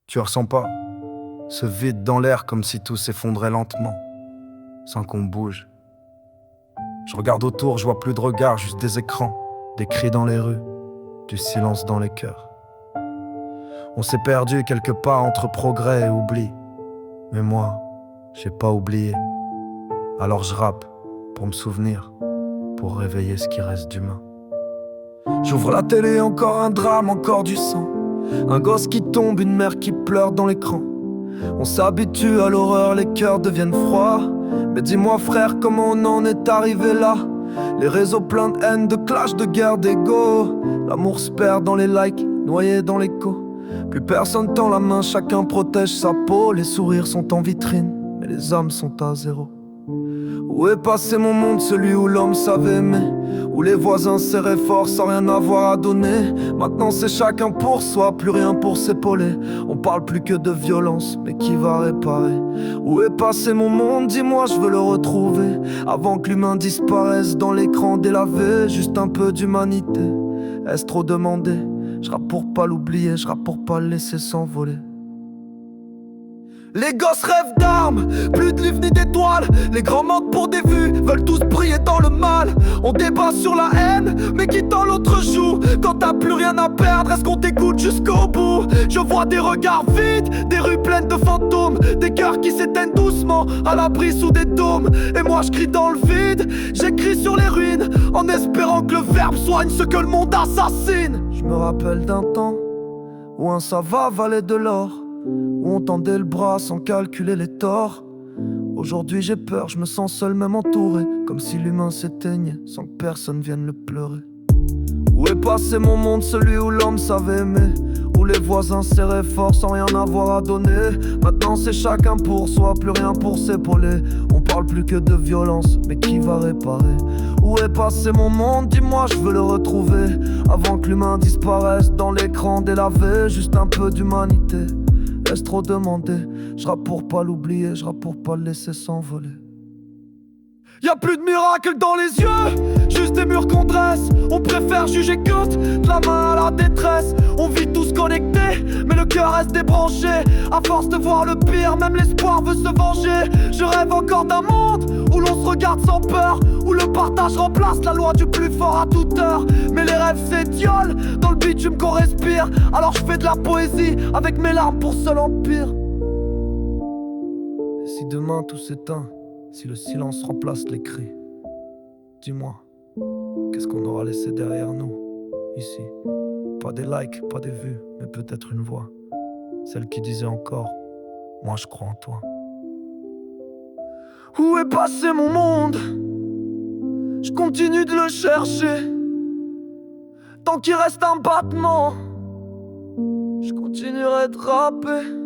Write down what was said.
Tu ressens pas ce vide dans l'air comme si tout s'effondrait lentement, sans qu'on bouge. Je regarde autour, je vois plus de regards, juste des écrans, des cris dans les rues, du silence dans les cœurs. On s'est perdu quelque part entre progrès et oubli. Mais moi, j'ai pas oublié. Alors je rappe pour me souvenir, pour réveiller ce qui reste d'humain. J'ouvre la télé, encore un drame, encore du sang. Un gosse qui tombe, une mère qui pleure dans l'écran. On s'habitue à l'horreur, les cœurs deviennent froids. Mais dis-moi frère, comment on en est arrivé là? Les réseaux pleins de haine, de clash, de guerre, d'ego. L'amour se perd dans les likes, noyé dans l'écho. Plus personne tend la main, chacun protège sa peau. Les sourires sont en vitrine, mais les âmes sont à zéro. Où est passé mon monde, celui où l'homme savait aimer, où les voisins serraient fort sans rien avoir à donner? Maintenant c'est chacun pour soi, plus rien pour s'épauler. On parle plus que de violence, mais qui va réparer? Où est passé mon monde, dis-moi, je veux le retrouver. Avant que l'humain disparaisse dans l'écran délavé. Juste un peu d'humanité, est-ce trop demandé? Je rappe pour pas l'oublier, je rappe pour pas le laisser s'envoler. Les gosses rêvent d'armes, plus de livres ni d'étoiles. Les grands mentent pour des vues, veulent tous briller dans le mal. On débat sur la haine, mais qui dans l'autre joue? Quand t'as plus rien à perdre, est-ce qu'on t'écoute jusqu'au bout? Je vois des regards vides, des rues pleines de fantômes, des cœurs qui s'éteignent doucement, à l'abri sous des dômes. Et moi je crie dans le vide, j'écris sur les ruines, en espérant que le verbe soigne ce que le monde assassine. Je me rappelle d'un temps où un savant valait de l'or, où on tendait le bras sans calculer les torts. Aujourd'hui j'ai peur, je me sens seul même entouré, comme si l'humain s'éteignait sans que personne vienne le pleurer. Où est passé mon monde, celui où l'homme savait aimer, où les voisins serraient fort sans rien avoir à donner? Maintenant c'est chacun pour soi, plus rien pour s'épauler. On parle plus que de violence, mais qui va réparer? Où est passé mon monde, dis-moi, je veux le retrouver. Avant que l'humain disparaisse dans l'écran délavé. Juste un peu d'humanité, est-ce trop demandé? Je rappe pour pas l'oublier, je rappe pour pas le laisser s'envoler. Y'a plus de miracle dans les yeux, juste des murs qu'on dresse. On préfère juger que de la main à la détresse. On vit tous connectés, mais le cœur reste débranché. À force de voir le pire, même l'espoir veut se venger. Je rêve encore d'un monde où l'on se regarde sans peur, où le partage remplace la loi du plus fort à toute heure. Mais les rêves s'étiolent dans le bitume qu'on respire. Alors je fais de la poésie avec mes larmes pour seul empire. Et si demain tout s'éteint, si le silence remplace les cris, dis-moi, qu'est-ce qu'on aura laissé derrière nous, ici? Pas des likes, pas des vues, mais peut-être une voix, celle qui disait encore, moi je crois en toi. Où est passé mon monde? Je continue de le chercher. Tant qu'il reste un battement, je continuerai de rapper.